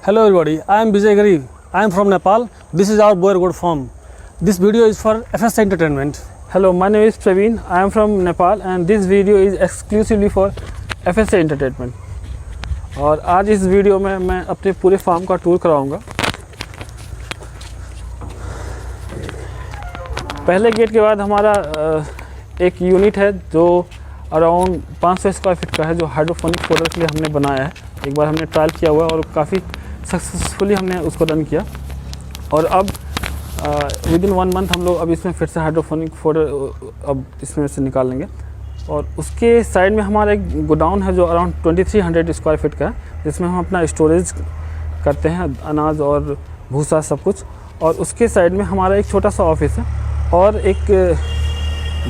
Hello everybody, I am Vijay Garib. I am from Nepal. This is our Boer goat farm. This video is for FS Entertainment. Hello, my name is Praveen. I am from Nepal and this video is exclusively for FS Entertainment. और आज इस video में मैं अपने पूरे farm का tour कराऊंगा। पहले गेट के बाद हमारा एक यूनिट है जो अराउंड 500 स्क्वायर फीट का है, जो हाइड्रोपोनिक फोडर के लिए हमने बनाया है। एक बार हमने ट्रायल किया हुआ है और काफ़ी सक्सेसफुली हमने उसको रन किया। और अब विदिन 1 मंथ हम लोग अब इसमें फिर से हाइड्रोपोनिक फोडर अब इसमें से निकाल लेंगे। और उसके साइड में हमारा एक गोडाउन है जो अराउंड 2300 स्क्वायर फीट का है, जिसमें हम अपना स्टोरेज करते हैं, अनाज और भूसा सब कुछ। और उसके साइड में हमारा एक छोटा सा ऑफिस है और एक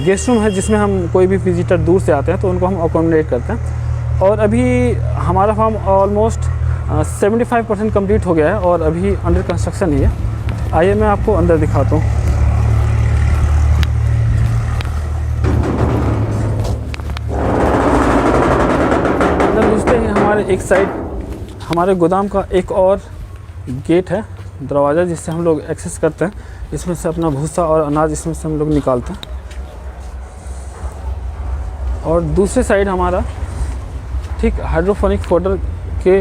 गेस्ट रूम है, जिसमें हम कोई भी विजिटर दूर से आते हैं तो उनको हम अकोमोडेट करते हैं। और अभी हमारा फार्म ऑलमोस्ट 75% कंप्लीट हो गया है और अभी अंडर कंस्ट्रक्शन ही है। आइए मैं आपको अंदर दिखाता हूँ। अंदर घुसते ही हमारे एक साइड हमारे गोदाम का एक और गेट है, दरवाज़ा, जिससे हम लोग एक्सेस करते हैं। इसमें से अपना भूसा और अनाज इसमें से हम लोग निकालते हैं। और दूसरे साइड हमारा ठीक हाइड्रोपोनिक फोडर के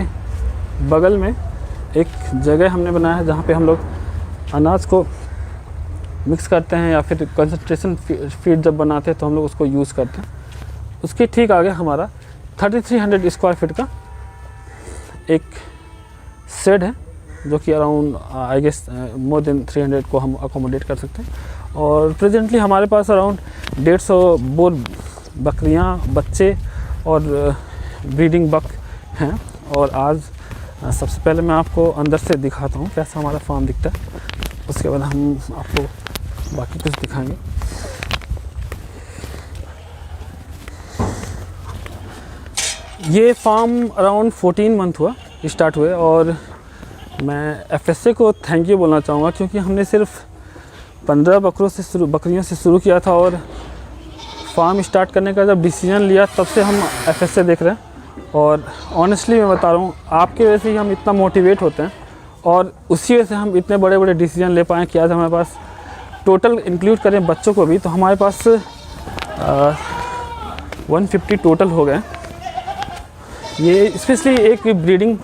बगल में एक जगह हमने बनाया है, जहाँ पे हम लोग अनाज को मिक्स करते हैं या फिर कंसंट्रेशन फीड जब बनाते हैं तो हम लोग उसको यूज़ करते हैं। उसके ठीक आगे हमारा 3300 स्क्वायर फीट का एक शेड है, जो कि around I guess more than 300 को हम अकोमोडेट कर सकते हैं। और प्रेजेंटली हमारे पास अराउंड 150 बोर बकरियां, बच्चे और ब्रीडिंग बक हैं। और आज सबसे पहले मैं आपको अंदर से दिखाता हूँ कैसा हमारा फार्म दिखता है, उसके बाद हम आपको बाकी कुछ दिखाएंगे। ये फार्म अराउंड 14 मंथ हुआ स्टार्ट हुए और मैं एफएसए को थैंक यू बोलना चाहूँगा, क्योंकि हमने सिर्फ 15 बकरियों से शुरू किया था और फार्म स्टार्ट करने का जब डिसीजन लिया तब से हम एफएसए देख रहे हैं। और ऑनेस्टली मैं बता रहा हूँ, आपके वजह से ही हम इतना मोटिवेट होते हैं और उसी वजह से हम इतने बड़े बड़े डिसीजन ले पाएँ कि आज हमारे पास टोटल इंक्लूड करें बच्चों को भी तो हमारे पास 150 टोटल हो गए। ये स्पेशली एक ब्रीडिंग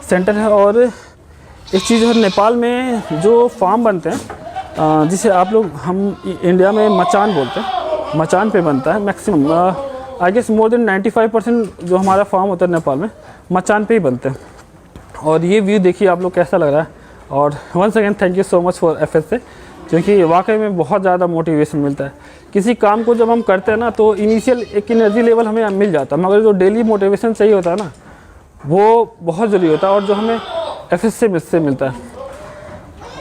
सेंटर है। और एक चीज़ है, नेपाल में जो फार्म बनते हैं जिसे आप लोग हम इंडिया में मचान बोलते हैं, मचान पे बनता है maximum. I guess more than 95% जो हमारा फार्म होता है नेपाल में मचान पे ही बनते हैं। और ये व्यू देखिए आप लोग कैसा लग रहा है। और once again thank you so much for FSA, क्योंकि वाकई में बहुत ज़्यादा मोटिवेशन मिलता है। किसी काम को जब हम करते हैं ना तो इनिशियल एक एनर्जी लेवल हमें मिल जाता है, मगर जो डेली मोटिवेशन चाहिए होता है ना, वो बहुत ज़रूरी होता है और जो हमें एफएसए से मिलता है।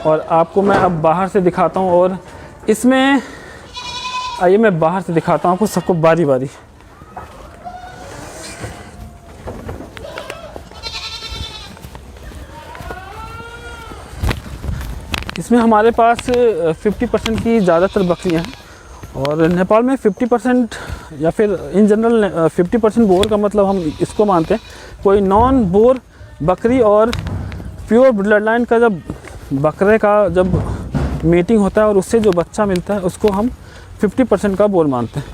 और आपको मैं अब बाहर से दिखाता हूँ। और इसमें आइए मैं बाहर से दिखाता हूँ आपको सबको बारी बारी। इसमें हमारे पास 50% की ज़्यादातर बकरियां हैं। और नेपाल में 50% या फिर इन जनरल 50% बोर का मतलब हम इसको मानते हैं कोई नॉन बोर बकरी और प्योर ब्लड लाइन का जब बकरे का जब मीटिंग होता है और उससे जो बच्चा मिलता है उसको हम 50% का बोर मानते हैं।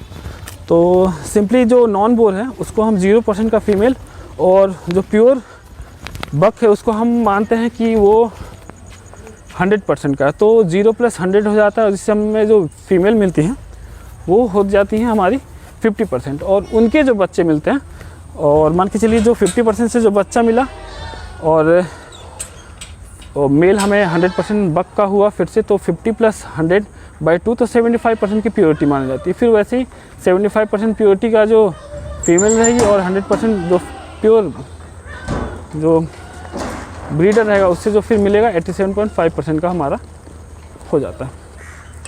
तो सिंपली जो नॉन बोर है उसको हम 0% का फीमेल और जो प्योर बक है उसको हम मानते हैं कि वो 100% का है। तो 0 + 100 हो जाता है, जिससे हमें जो फीमेल मिलती हैं वो हो जाती हैं हमारी 50%। और उनके जो बच्चे मिलते हैं, और मान के चलिए जो 50% से जो बच्चा मिला और मेल हमें 100% बक का हुआ फिर से, तो 50 + 100/2 तो 75% की प्योरिटी मानी जाती है। फिर वैसे ही 75% प्योरिटी का जो फीमेल रहेगी और 100% जो प्योर जो ब्रीडर रहेगा उससे जो फिर मिलेगा 87.5% का हमारा हो जाता है।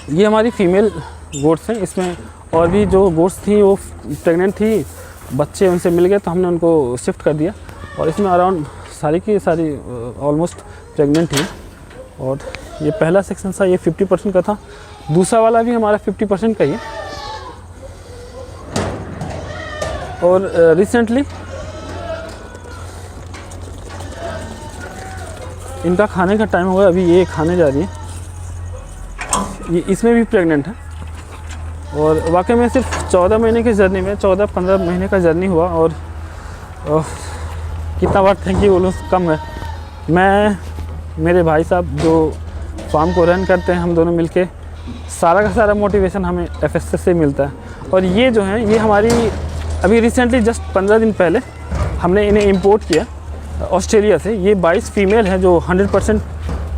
ये हमारी फीमेल गोट्स हैं। इसमें और भी जो गोट्स थी वो प्रेग्नेंट थी, बच्चे उनसे मिल गए तो हमने उनको शिफ्ट कर दिया। और इसमें अराउंड सारी की सारी ऑलमोस्ट प्रेग्नेंट ही। और ये पहला सेक्शन था, ये 50% का था। दूसरा वाला भी हमारा 50% का ही है। और रिसेंटली इनका खाने का टाइम हुआ, अभी ये खाने जा रही है। ये इसमें भी प्रेग्नेंट है और वाकई में सिर्फ 14 महीने की जर्नी में 14-15 महीने का जर्नी हुआ। और कितना बार थैंक यू बोलूँ कम है। मैं, मेरे भाई साहब जो फार्म को रन करते हैं, हम दोनों मिलके सारा का सारा मोटिवेशन हमें FSS से मिलता है। और ये जो है ये हमारी अभी रिसेंटली जस्ट 15 दिन पहले हमने इन्हें इंपोर्ट किया ऑस्ट्रेलिया से। ये 22 फीमेल हैं जो 100%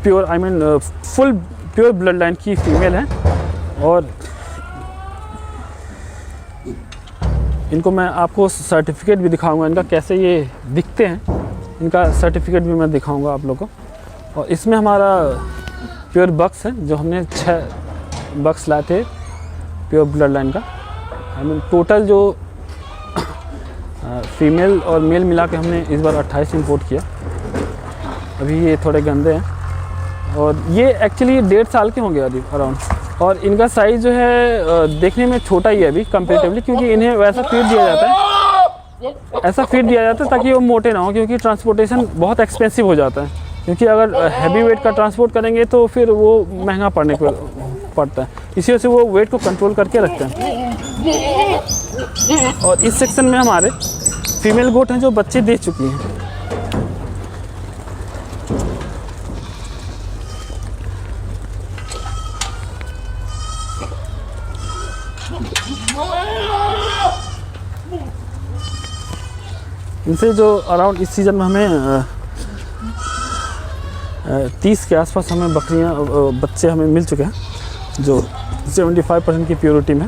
pure, I mean full pure blood line की फीमेल हैं। और इनको मैं आपको सर्टिफिकेट भी दिखाऊंगा, इनका कैसे ये दिखते हैं, इनका सर्टिफिकेट भी मैं दिखाऊंगा आप लोगों को। और इसमें हमारा प्योर बक्स है, जो हमने 6 बक्स लाए थे प्योर ब्लड लाइन का। आई मीन टोटल जो फीमेल और मेल मिला के हमने इस बार 28 इंपोर्ट किया। अभी ये थोड़े गंदे हैं और ये एक्चुअली 1.5 साल के होंगे अभी अराउंड। और इनका साइज़ जो है देखने में छोटा ही है अभी कंपेरेटिवली, क्योंकि इन्हें वैसा फीड दिया जाता है, ऐसा फीड दिया जाता है ताकि वो मोटे ना हो, क्योंकि ट्रांसपोर्टेशन बहुत एक्सपेंसिव हो जाता है। क्योंकि अगर हैवी वेट का ट्रांसपोर्ट करेंगे तो फिर वो महंगा पड़ने को पड़ता है, इसी वजह से वो वेट को कंट्रोल करके रखते हैं। और इस सेक्शन में हमारे फीमेल गोट हैं जो बच्चे दे चुकी हैं। इनसे जो अराउंड इस सीज़न में हमें 30 के आसपास हमें बच्चे हमें मिल चुके हैं, जो 75% की प्योरिटी में।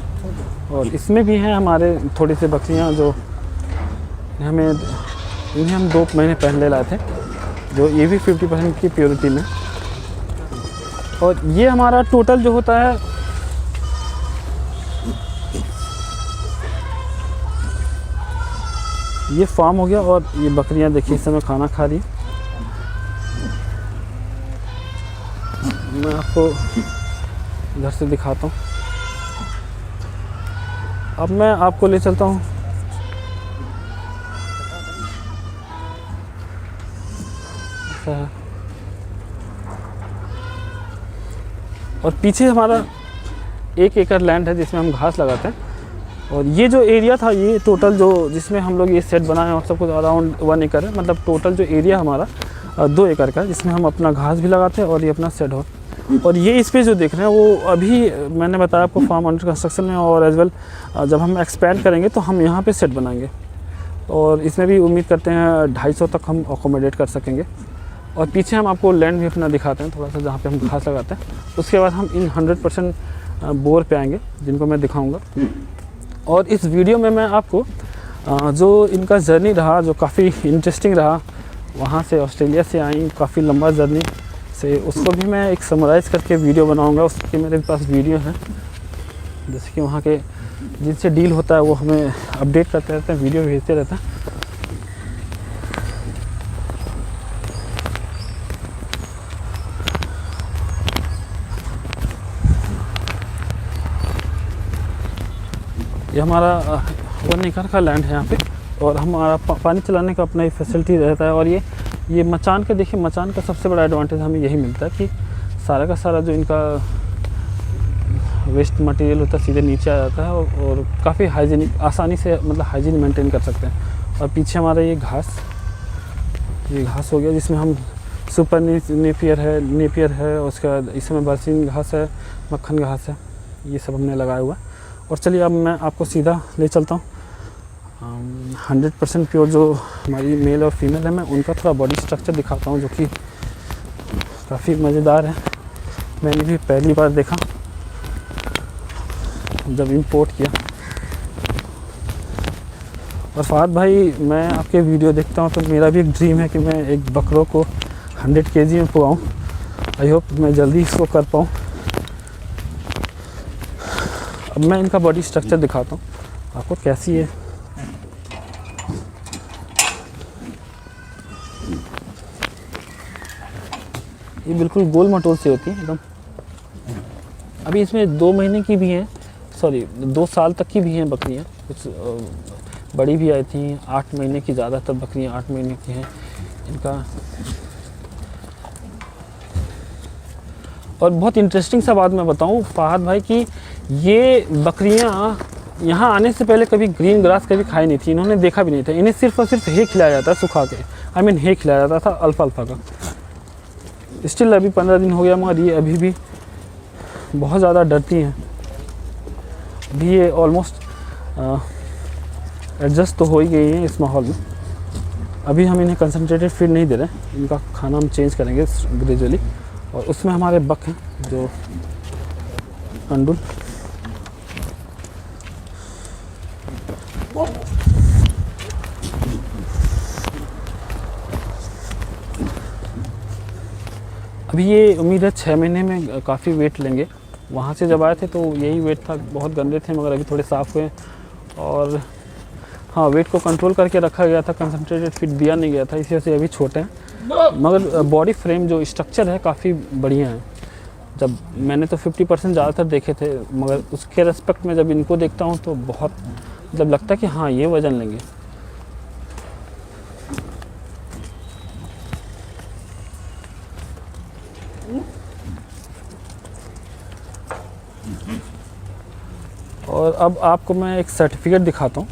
और इसमें भी हैं हमारे थोड़ी सी बकरियां जो इन्हें हम 2 महीने पहले लाए थे, जो ये भी 50% की प्योरिटी में। और ये हमारा टोटल जो होता है ये फार्म हो गया। और ये बकरियां देखिए इस समय खाना खा रही। मैं आपको इधर से दिखाता हूँ। अब मैं आपको ले चलता हूँ और पीछे हमारा 1 एकड़ लैंड है जिसमें हम घास लगाते हैं। और ये जो एरिया था, ये टोटल जो जिसमें हम लोग ये सेट बनाए और सब कुछ अराउंड 1 एकड़ है। मतलब टोटल जो एरिया हमारा 2 एकड़ का है, जिसमें हम अपना घास भी लगाते हैं और ये अपना सेट हो। और ये स्पेस जो देख रहे हैं वो अभी मैंने बताया आपको फार्म अंडर कंस्ट्रक्शन में। और एज वेल जब हम एक्सपैंड करेंगे तो हम यहाँ पे सेट बनाएंगे और इसमें भी उम्मीद करते हैं 250 तक हम अकोमोडेट कर सकेंगे। और पीछे हम आपको लैंड भी अपना दिखाते हैं थोड़ा सा, जहाँ पे हम घास लगाते हैं। उसके बाद हम इन 100% बोर पे आएंगे, जिनको मैं दिखाऊँगा। और इस वीडियो में मैं आपको जो इनका जर्नी रहा, जो काफ़ी इंटरेस्टिंग रहा, वहाँ से ऑस्ट्रेलिया से आई काफ़ी लंबा जर्नी से, उसको भी मैं एक समराइज़ करके वीडियो बनाऊंगा। उसके मेरे पास वीडियो हैं, जैसे कि वहाँ के जिनसे डील होता है वो हमें अपडेट करते रहते हैं, वीडियो भेजते रहते हैं। ये हमारा 1 एकड़ का लैंड है यहाँ पे। और हमारा पानी चलाने का अपना ही फैसिलिटी रहता है। और ये मचान का देखिए, मचान का सबसे बड़ा एडवांटेज हमें यही मिलता है कि सारा का सारा जो इनका वेस्ट मटेरियल होता है सीधे नीचे आ जाता है। और काफ़ी हाइजीनिक, आसानी से मतलब हाइजीन मेंटेन कर सकते हैं। और पीछे हमारा ये घास हो गया, जिसमें हम सुपर नेपियर है, उसके बाद इसमें बरसीन घास है, मक्खन घास है, ये सब हमने लगाया हुआ है। और चलिए अब मैं आपको सीधा ले चलता हूँ 100% प्योर जो हमारी मेल और फीमेल है, मैं उनका थोड़ा बॉडी स्ट्रक्चर दिखाता हूँ, जो कि काफ़ी मज़ेदार है। मैंने भी पहली बार देखा जब इंपोर्ट किया। और फहद भाई, मैं आपके वीडियो देखता हूँ तो मेरा भी एक ड्रीम है कि मैं एक बकरों को 100 kg में पुआऊँ। आई होप मैं जल्दी इसको कर पाऊँ। अब मैं इनका बॉडी स्ट्रक्चर दिखाता हूँ आपको कैसी है। ये बिल्कुल गोल मटोल से होती है एकदम। अभी इसमें 2 महीने की भी हैं, 2 साल तक की भी हैं बकरियाँ। कुछ बड़ी भी आई थी, 8 महीने की, ज़्यादातर बकरियाँ 8 महीने की हैं। इनका और बहुत इंटरेस्टिंग सा बात मैं बताऊं फहद भाई कि ये बकरियां यहाँ आने से पहले कभी ग्रीन ग्रास कभी खाई नहीं थी, इन्होंने देखा भी नहीं था। इन्हें सिर्फ और सिर्फ हे खिलाया जाता है सुखा के, आई मीन हे खिलाया जाता था अल्फा का। स्टिल अभी 15 दिन हो गया मगर ये अभी भी बहुत ज़्यादा डरती हैं। अभी ये ऑलमोस्ट एडजस्ट तो हो ही गई हैं इस माहौल में। अभी हम इन्हें कंसनट्रेटेड फीड नहीं दे रहे हैं, इनका खाना हम चेंज करेंगे ग्रेजुअली। और उसमें हमारे बक हैं जो अंडुल, अभी ये उम्मीद है 6 महीने में काफ़ी वेट लेंगे। वहाँ से जब आए थे तो यही वेट था, बहुत गंदे थे मगर अभी थोड़े साफ़ हुए। और हाँ, वेट को कंट्रोल करके रखा गया था, कंसनट्रेटेड फीड दिया नहीं गया था, इसी वजह से अभी छोटे हैं। मगर बॉडी फ्रेम जो स्ट्रक्चर है काफ़ी बढ़िया है। जब मैंने तो 50% ज़्यादातर देखे थे, मगर उसके रेस्पेक्ट में जब इनको देखता हूँ तो बहुत मतलब लगता है कि हाँ ये वज़न लेंगे। और अब आपको मैं एक सर्टिफिकेट दिखाता हूँ।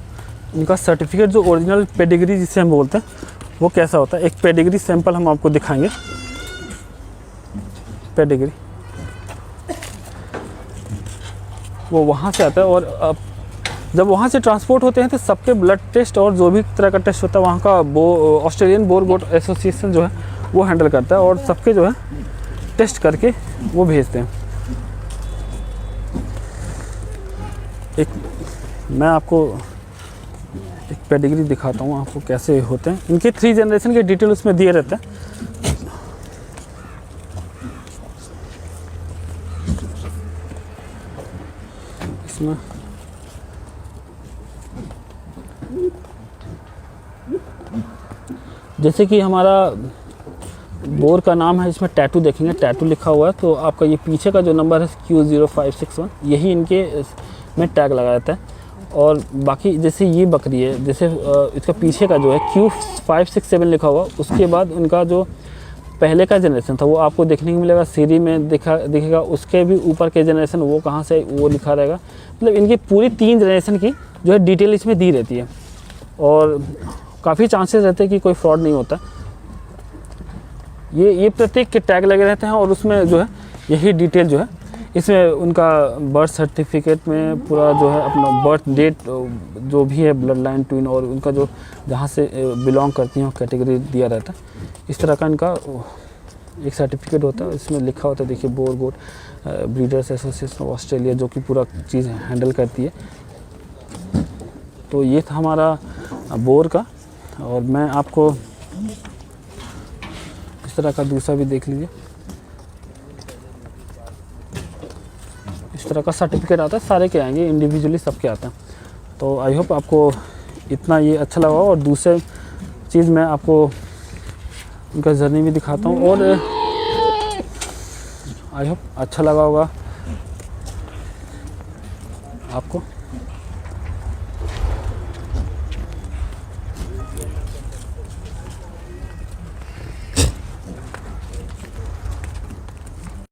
इनका सर्टिफिकेट जो ओरिजिनल पेडिग्री जिसे हम बोलते हैं वो कैसा होता है। एक पेडिग्री सैंपल हम आपको दिखाएंगे। पेडिग्री वो वहाँ से आता है और अब जब वहाँ से ट्रांसपोर्ट होते हैं तो सबके ब्लड टेस्ट और जो भी तरह का टेस्ट होता है वहाँ का ऑस्ट्रेलियन बोर गोट एसोसिएशन जो है वो हैंडल करता है और सबके जो है टेस्ट करके वो भेजते हैं। एक मैं आपको एक पेडिग्री दिखाता हूँ आपको कैसे होते हैं। इनके 3 जनरेशन के डिटेल उसमें दिए रहते हैं। इसमें जैसे कि हमारा बोर का नाम है, इसमें टैटू देखेंगे, टैटू लिखा हुआ है तो आपका ये पीछे का जो नंबर है Q0561 यही इनके में टैग लगा रहता है। और बाकी जैसे ये बकरी है, जैसे इसका पीछे का जो है Q567 लिखा हुआ, उसके बाद उनका जो पहले का जनरेशन था वो आपको देखने को मिलेगा, सीरी में दिखेगा। उसके भी ऊपर के जनरेशन वो कहाँ से वो लिखा रहेगा। मतलब इनकी पूरी 3 जनरेशन की जो है डिटेल इसमें दी रहती है और काफ़ी चांसेस रहते हैं कि कोई फ्रॉड नहीं होता। ये प्रत्येक के टैग लगे रहते हैं और उसमें जो है यही डिटेल जो है इसमें उनका बर्थ सर्टिफिकेट में पूरा जो है अपना बर्थ डेट जो भी है, ब्लड लाइन ट्विन और उनका जो जहाँ से बिलोंग करती हैं कैटेगरी दिया रहता है। इस तरह का इनका एक सर्टिफिकेट होता है, इसमें लिखा होता है देखिए Boer goat breeders association of Australia जो कि पूरा चीज़ हैंडल करती है। तो ये था हमारा बोर का। और मैं आपको इस तरह का दूसरा भी देख लीजिए, इस तरह का सर्टिफिकेट आता है, सारे के आएंगे इंडिविजुअली सबके आता है। तो आई होप आपको इतना ये अच्छा लगा और दूसरे चीज़ मैं आपको उनका जर्नी भी दिखाता हूँ और आई होप अच्छा लगा होगा आपको।